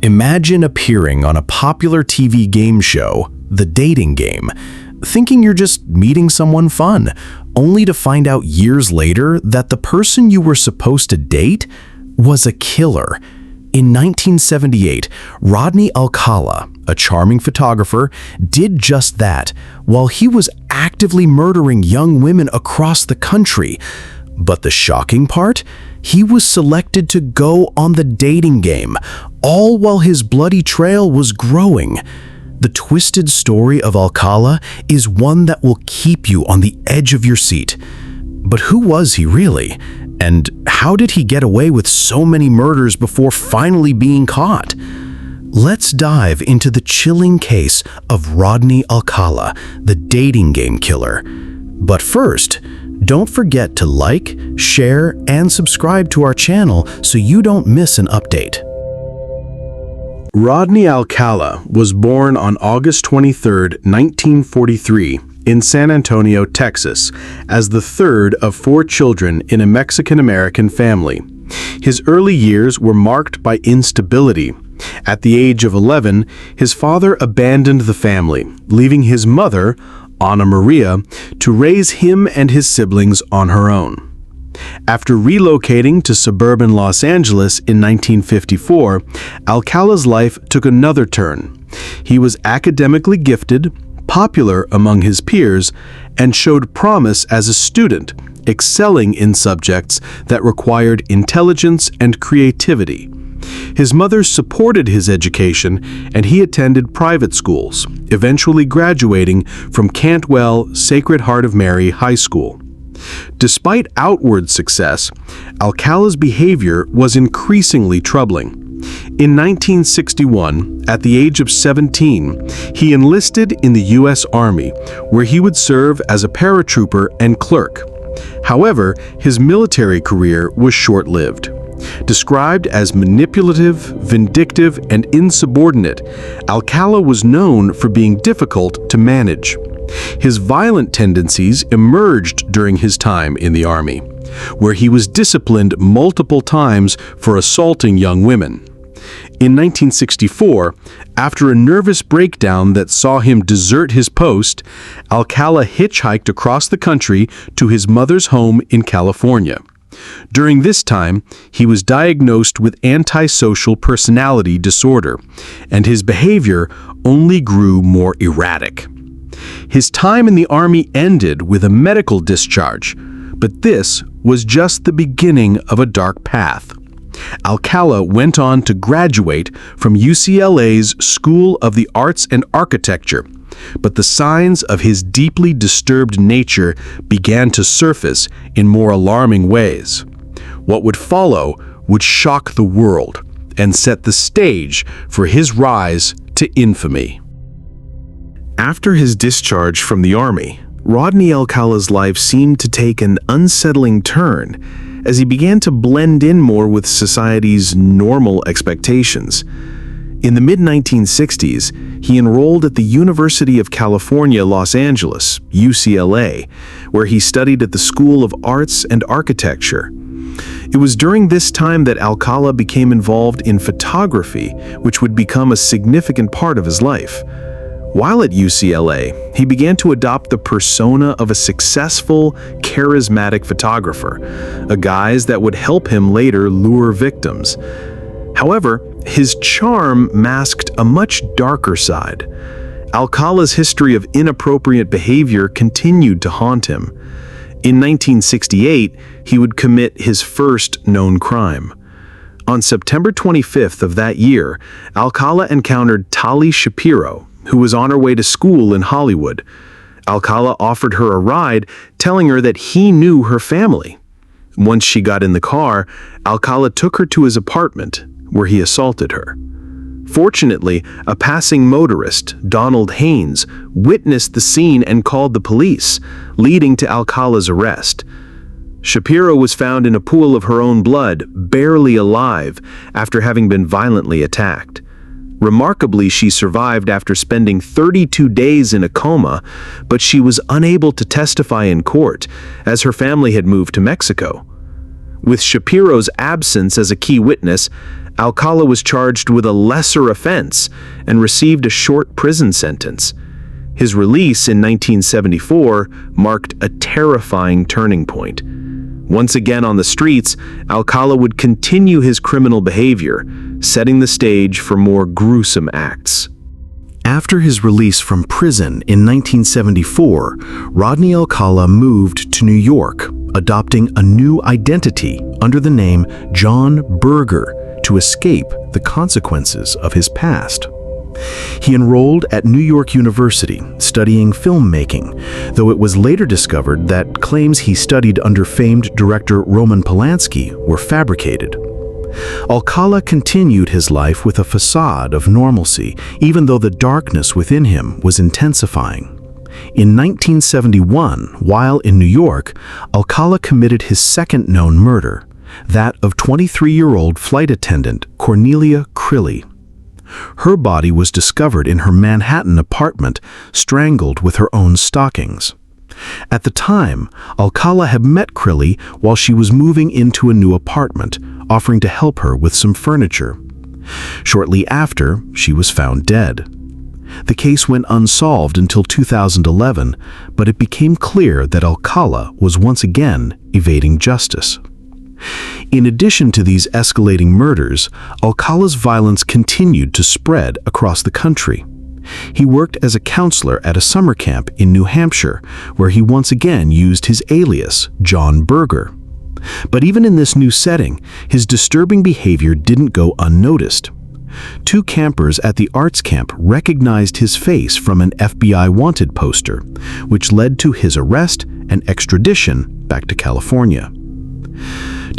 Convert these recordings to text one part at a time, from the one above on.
Imagine appearing on a popular TV game show, The Dating Game, thinking you're just meeting someone fun, only to find out years later that the person you were supposed to date was a killer. In 1978, Rodney Alcala, a charming photographer, did just that while he was actively murdering young women across the country. But the shocking part? He was selected to go on The Dating Game, all while his bloody trail was growing. The twisted story of Alcala is one that will keep you on the edge of your seat. But who was he really? And how did he get away with so many murders before finally being caught? Let's dive into the chilling case of Rodney Alcala, the dating game killer. But first, don't forget to like, share, and subscribe to our channel so you don't miss an update. Rodney Alcala was born on August 23, 1943, in San Antonio, Texas, as the third of 4 children in a Mexican-American family. His early years were marked by instability. At the age of 11, his father abandoned the family, leaving his mother, Ana Maria, to raise him and his siblings on her own. After relocating to suburban Los Angeles in 1954, Alcala's life took another turn. He was academically gifted, popular among his peers, and showed promise as a student, excelling in subjects that required intelligence and creativity. His mother supported his education, and he attended private schools, eventually graduating from Cantwell Sacred Heart of Mary High School. Despite outward success, Alcala's behavior was increasingly troubling. In 1961, at the age of 17, he enlisted in the U.S. Army, where he would serve as a paratrooper and clerk. However, his military career was short-lived. Described as manipulative, vindictive, and insubordinate, Alcala was known for being difficult to manage. His violent tendencies emerged during his time in the Army, where he was disciplined multiple times for assaulting young women. In 1964, after a nervous breakdown that saw him desert his post, Alcala hitchhiked across the country to his mother's home in California. During this time, he was diagnosed with antisocial personality disorder, and his behavior only grew more erratic. His time in the Army ended with a medical discharge, but this was just the beginning of a dark path. Alcala went on to graduate from UCLA's School of the Arts and Architecture, but the signs of his deeply disturbed nature began to surface in more alarming ways. What would follow would shock the world and set the stage for his rise to infamy. After his discharge from the Army, Rodney Alcala's life seemed to take an unsettling turn as he began to blend in more with society's normal expectations. In the mid-1960s, he enrolled at the University of California, Los Angeles, UCLA, where he studied at the School of Arts and Architecture. It was during this time that Alcala became involved in photography, which would become a significant part of his life. While at UCLA, he began to adopt the persona of a successful, charismatic photographer, a guise that would help him later lure victims. However, his charm masked a much darker side. Alcala's history of inappropriate behavior continued to haunt him. In 1968, he would commit his first known crime. On September 25th of that year, Alcala encountered Tali Shapiro, who was on her way to school in Hollywood. Alcala offered her a ride, telling her that he knew her family. Once she got in the car, Alcala took her to his apartment, where he assaulted her. Fortunately, a passing motorist, Donald Haynes, witnessed the scene and called the police, leading to Alcala's arrest. Shapiro was found in a pool of her own blood, barely alive, after having been violently attacked. Remarkably, she survived after spending 32 days in a coma, but she was unable to testify in court, as her family had moved to Mexico. With Shapiro's absence as a key witness, Alcala was charged with a lesser offense and received a short prison sentence. His release in 1974 marked a terrifying turning point. Once again on the streets, Alcala would continue his criminal behavior, setting the stage for more gruesome acts. After his release from prison in 1974, Rodney Alcala moved to New York, adopting a new identity under the name John Berger to escape the consequences of his past. He enrolled at New York University, studying filmmaking, though it was later discovered that claims he studied under famed director Roman Polanski were fabricated. Alcala continued his life with a facade of normalcy, even though the darkness within him was intensifying. In 1971, while in New York, Alcala committed his second known murder, that of 23-year-old flight attendant Cornelia Crilly. Her body was discovered in her Manhattan apartment, strangled with her own stockings. At the time, Alcala had met Crilly while she was moving into a new apartment, offering to help her with some furniture. Shortly after, she was found dead. The case went unsolved until 2011, but it became clear that Alcala was once again evading justice. In addition to these escalating murders, Alcala's violence continued to spread across the country. He worked as a counselor at a summer camp in New Hampshire, where he once again used his alias, John Berger. But even in this new setting, his disturbing behavior didn't go unnoticed. Two campers at the arts camp recognized his face from an FBI wanted poster, which led to his arrest and extradition back to California.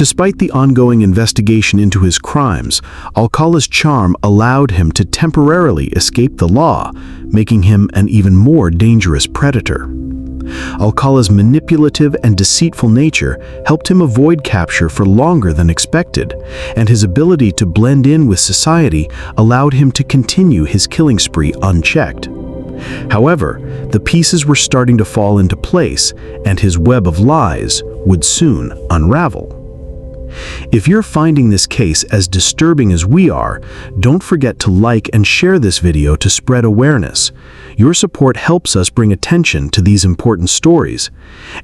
Despite the ongoing investigation into his crimes, Alcala's charm allowed him to temporarily escape the law, making him an even more dangerous predator. Alcala's manipulative and deceitful nature helped him avoid capture for longer than expected, and his ability to blend in with society allowed him to continue his killing spree unchecked. However, the pieces were starting to fall into place, and his web of lies would soon unravel. If you're finding this case as disturbing as we are, don't forget to like and share this video to spread awareness. Your support helps us bring attention to these important stories.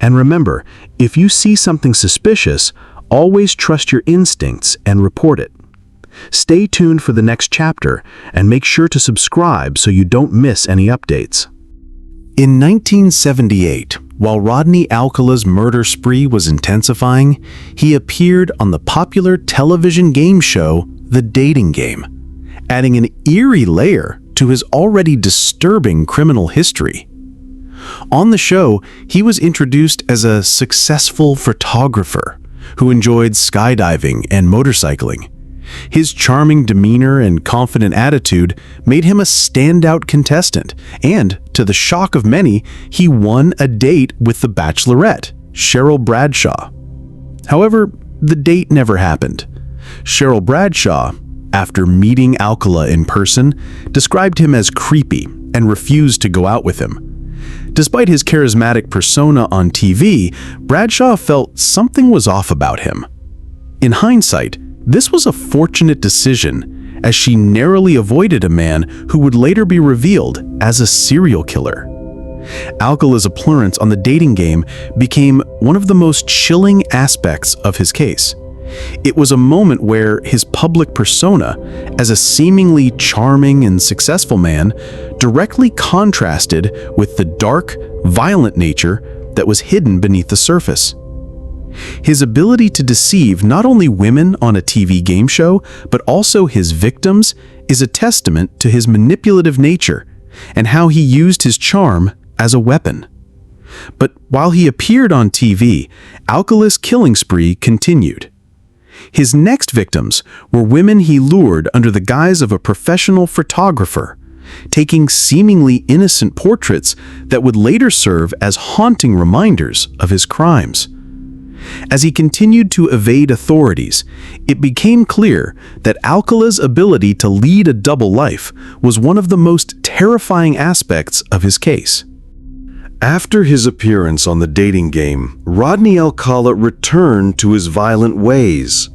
And remember, if you see something suspicious, always trust your instincts and report it. Stay tuned for the next chapter and make sure to subscribe so you don't miss any updates. In 1978, while Rodney Alcala's murder spree was intensifying, he appeared on the popular television game show The Dating Game, adding an eerie layer to his already disturbing criminal history. On the show, he was introduced as a successful photographer who enjoyed skydiving and motorcycling. His charming demeanor and confident attitude made him a standout contestant, and, to the shock of many, he won a date with the Bachelorette, Cheryl Bradshaw. However, the date never happened. Cheryl Bradshaw, after meeting Alcala in person, described him as creepy and refused to go out with him. Despite his charismatic persona on TV, Bradshaw felt something was off about him. In hindsight, this was a fortunate decision, as she narrowly avoided a man who would later be revealed as a serial killer. Alcala's appearance on The Dating Game became one of the most chilling aspects of his case. It was a moment where his public persona, as a seemingly charming and successful man, directly contrasted with the dark, violent nature that was hidden beneath the surface. His ability to deceive not only women on a TV game show, but also his victims, is a testament to his manipulative nature and how he used his charm as a weapon. But while he appeared on TV, Alcala's killing spree continued. His next victims were women he lured under the guise of a professional photographer, taking seemingly innocent portraits that would later serve as haunting reminders of his crimes. As he continued to evade authorities, it became clear that Alcala's ability to lead a double life was one of the most terrifying aspects of his case. After his appearance on The Dating Game, Rodney Alcala returned to his violent ways.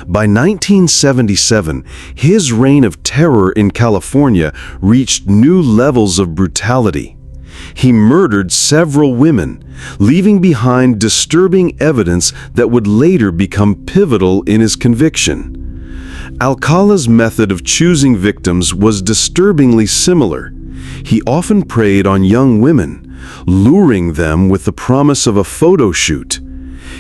By 1977, his reign of terror in California reached new levels of brutality. He murdered several women, leaving behind disturbing evidence that would later become pivotal in his conviction. Alcala's method of choosing victims was disturbingly similar. He often preyed on young women, luring them with the promise of a photo shoot.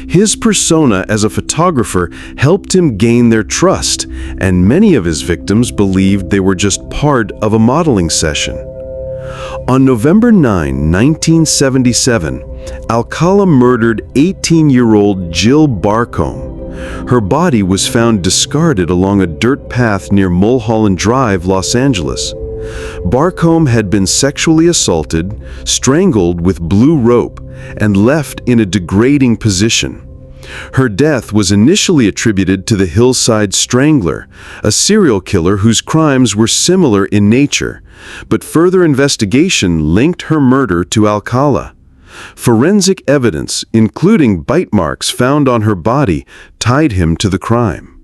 His persona as a photographer helped him gain their trust, and many of his victims believed they were just part of a modeling session. On November 9, 1977, Alcala murdered 18-year-old Jill Barcombe. Her body was found discarded along a dirt path near Mulholland Drive, Los Angeles. Barcombe had been sexually assaulted, strangled with blue rope, and left in a degrading position. Her death was initially attributed to the Hillside Strangler, a serial killer whose crimes were similar in nature, but further investigation linked her murder to Alcala. Forensic evidence, including bite marks found on her body, tied him to the crime.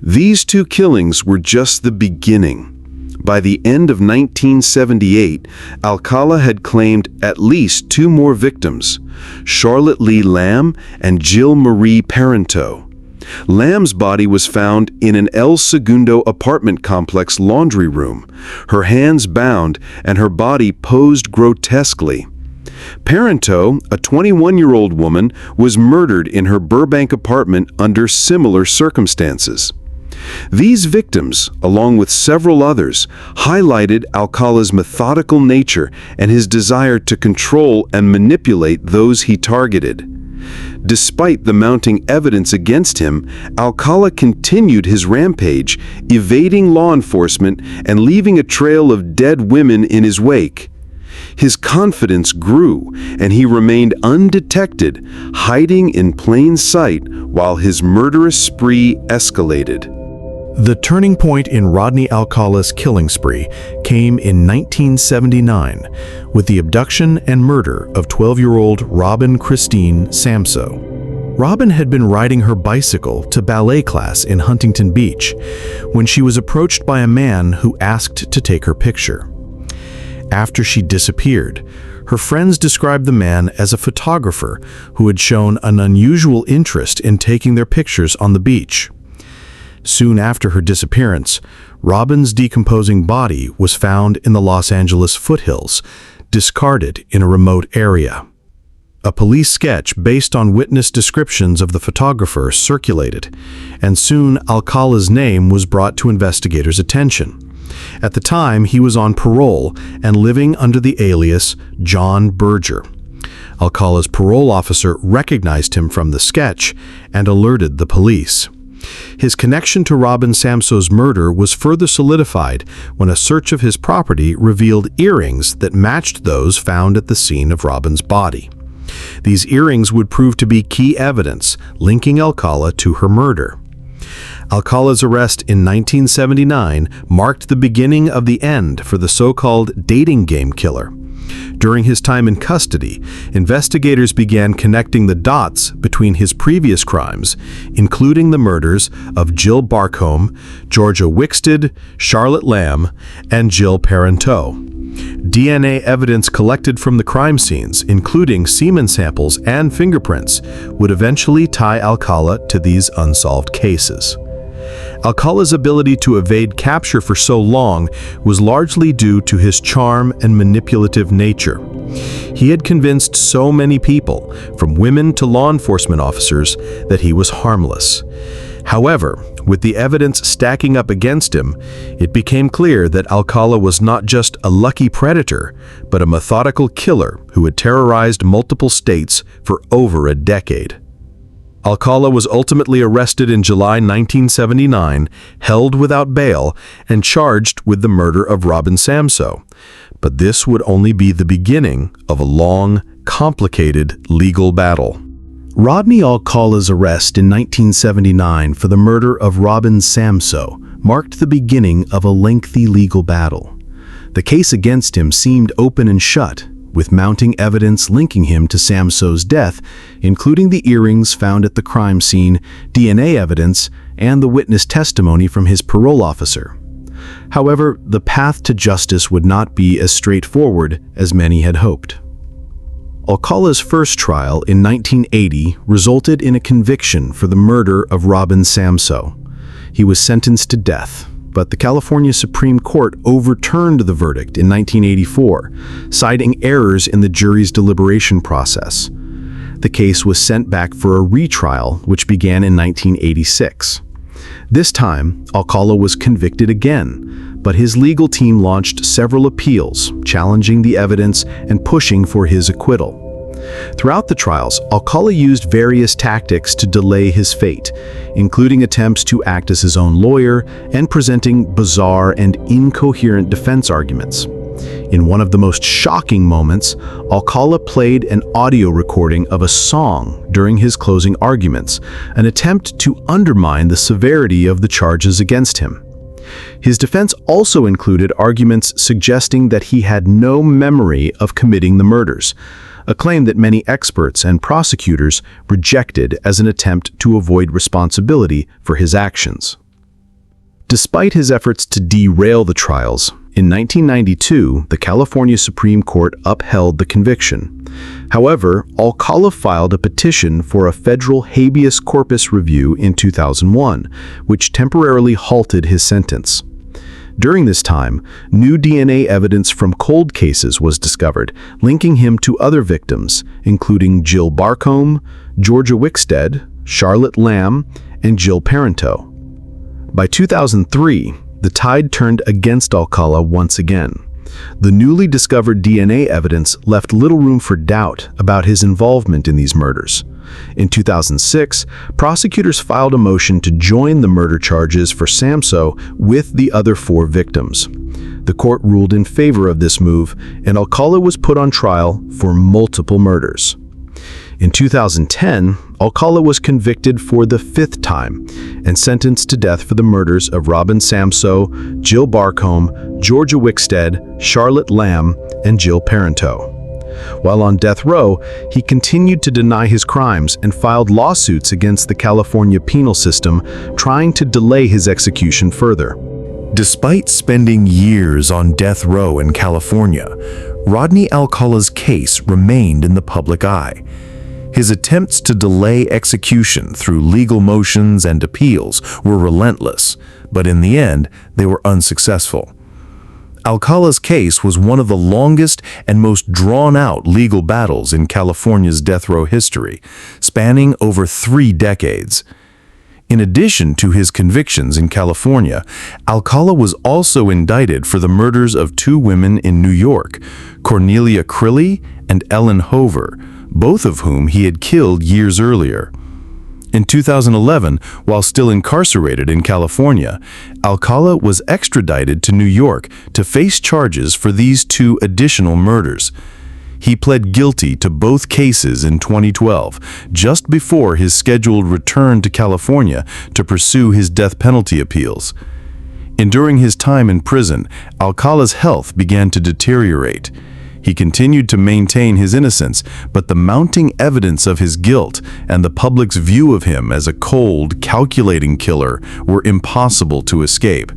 These two killings were just the beginning. By the end of 1978, Alcala had claimed at least two more victims, Charlotte Lee Lamb and Jill Marie Parenteau. Lamb's body was found in an El Segundo apartment complex laundry room, her hands bound and her body posed grotesquely. Parenteau, a 21-year-old woman, was murdered in her Burbank apartment under similar circumstances. These victims, along with several others, highlighted Alcala's methodical nature and his desire to control and manipulate those he targeted. Despite the mounting evidence against him, Alcala continued his rampage, evading law enforcement and leaving a trail of dead women in his wake. His confidence grew, and he remained undetected, hiding in plain sight while his murderous spree escalated. The turning point in Rodney Alcala's killing spree came in 1979 with the abduction and murder of 12-year-old Robin Christine Samso. Robin had been riding her bicycle to ballet class in Huntington Beach when she was approached by a man who asked to take her picture. After she disappeared, her friends described the man as a photographer who had shown an unusual interest in taking their pictures on the beach. Soon after her disappearance, Robin's decomposing body was found in the Los Angeles foothills, discarded in a remote area. A police sketch based on witness descriptions of the photographer circulated, and soon Alcala's name was brought to investigators' attention. At the time, he was on parole and living under the alias John Berger. Alcala's parole officer recognized him from the sketch and alerted the police. His connection to Robin Samso's murder was further solidified when a search of his property revealed earrings that matched those found at the scene of Robin's body. These earrings would prove to be key evidence linking Alcala to her murder. Alcala's arrest in 1979 marked the beginning of the end for the so-called dating game killer. During his time in custody, investigators began connecting the dots between his previous crimes, including the murders of Jill Barcombe, Georgia Wixted, Charlotte Lamb, and Jill Parenteau. DNA evidence collected from the crime scenes, including semen samples and fingerprints, would eventually tie Alcala to these unsolved cases. Alcala's ability to evade capture for so long was largely due to his charm and manipulative nature. He had convinced so many people, from women to law enforcement officers, that he was harmless. However, with the evidence stacking up against him, it became clear that Alcala was not just a lucky predator, but a methodical killer who had terrorized multiple states for over a decade. Alcala was ultimately arrested in July 1979, held without bail, and charged with the murder of Robin Samso. But this would only be the beginning of a long, complicated legal battle. Rodney Alcala's arrest in 1979 for the murder of Robin Samso marked the beginning of a lengthy legal battle. The case against him seemed open and shut, with mounting evidence linking him to Samso's death, including the earrings found at the crime scene, DNA evidence, and the witness testimony from his parole officer. However, the path to justice would not be as straightforward as many had hoped. Alcala's first trial in 1980 resulted in a conviction for the murder of Robin Samsoe. He was sentenced to death, but the California Supreme Court overturned the verdict in 1984, citing errors in the jury's deliberation process. The case was sent back for a retrial, which began in 1986. This time, Alcala was convicted again, but his legal team launched several appeals, challenging the evidence and pushing for his acquittal. Throughout the trials, Alcala used various tactics to delay his fate, including attempts to act as his own lawyer and presenting bizarre and incoherent defense arguments. In one of the most shocking moments, Alcala played an audio recording of a song during his closing arguments, an attempt to undermine the severity of the charges against him. His defense also included arguments suggesting that he had no memory of committing the murders, a claim that many experts and prosecutors rejected as an attempt to avoid responsibility for his actions. Despite his efforts to derail the trials, in 1992, the California Supreme Court upheld the conviction. However, Alcala filed a petition for a federal habeas corpus review in 2001, which temporarily halted his sentence. During this time, new DNA evidence from cold cases was discovered, linking him to other victims, including Jill Barcombe, Georgia Wickstead, Charlotte Lamb, and Jill Parenteau. By 2003, the tide turned against Alcala once again. The newly discovered DNA evidence left little room for doubt about his involvement in these murders. In 2006, prosecutors filed a motion to join the murder charges for Samsoe with the other 4 victims. The court ruled in favor of this move, and Alcala was put on trial for multiple murders. In 2010, Alcala was convicted for the 5th time and sentenced to death for the murders of Robin Samsoe, Jill Barcombe, Georgia Wickstead, Charlotte Lamb, and Jill Parenteau. While on death row, he continued to deny his crimes and filed lawsuits against the California penal system, trying to delay his execution further. Despite spending years on death row in California, Rodney Alcala's case remained in the public eye. His attempts to delay execution through legal motions and appeals were relentless, but in the end, they were unsuccessful. Alcala's case was one of the longest and most drawn-out legal battles in California's death row history, spanning over 3 decades. In addition to his convictions in California, Alcala was also indicted for the murders of 2 women in New York, Cornelia Crilly and Ellen Hover, both of whom he had killed years earlier. In 2011, while still incarcerated in California, Alcala was extradited to New York to face charges for these 2 additional murders. He pled guilty to both cases in 2012, just before his scheduled return to California to pursue his death penalty appeals. During his time in prison, Alcala's health began to deteriorate. He continued to maintain his innocence, but the mounting evidence of his guilt and the public's view of him as a cold, calculating killer were impossible to escape.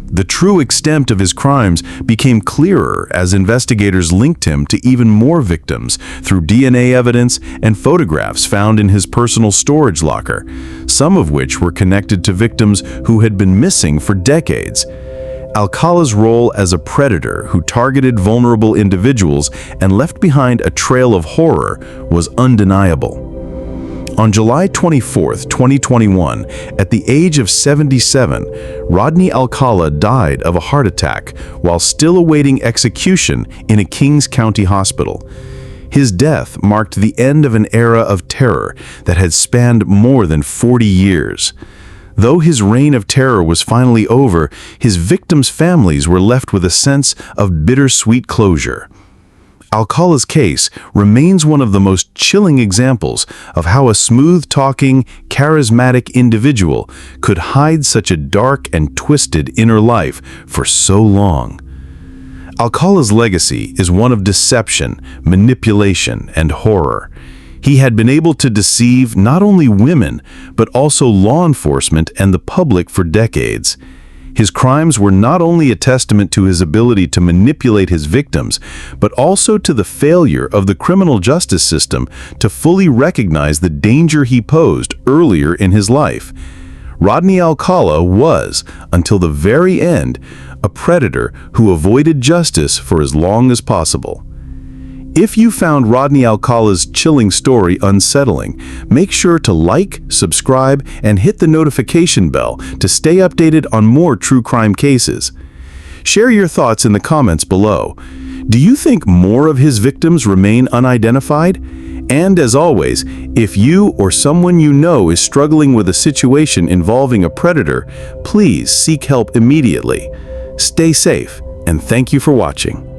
The true extent of his crimes became clearer as investigators linked him to even more victims through DNA evidence and photographs found in his personal storage locker, some of which were connected to victims who had been missing for decades. Alcala's role as a predator who targeted vulnerable individuals and left behind a trail of horror was undeniable. On July 24, 2021, at the age of 77, Rodney Alcala died of a heart attack while still awaiting execution in a Kings County hospital. His death marked the end of an era of terror that had spanned more than 40 years. Though his reign of terror was finally over, his victims' families were left with a sense of bittersweet closure. Alcala's case remains one of the most chilling examples of how a smooth-talking, charismatic individual could hide such a dark and twisted inner life for so long. Alcala's legacy is one of deception, manipulation, and horror. He had been able to deceive not only women, but also law enforcement and the public for decades. His crimes were not only a testament to his ability to manipulate his victims, but also to the failure of the criminal justice system to fully recognize the danger he posed earlier in his life. Rodney Alcala was, until the very end, a predator who avoided justice for as long as possible. If you found Rodney Alcala's chilling story unsettling, make sure to like, subscribe, and hit the notification bell to stay updated on more true crime cases. Share your thoughts in the comments below. Do you think more of his victims remain unidentified? And as always, if you or someone you know is struggling with a situation involving a predator, please seek help immediately. Stay safe, and thank you for watching.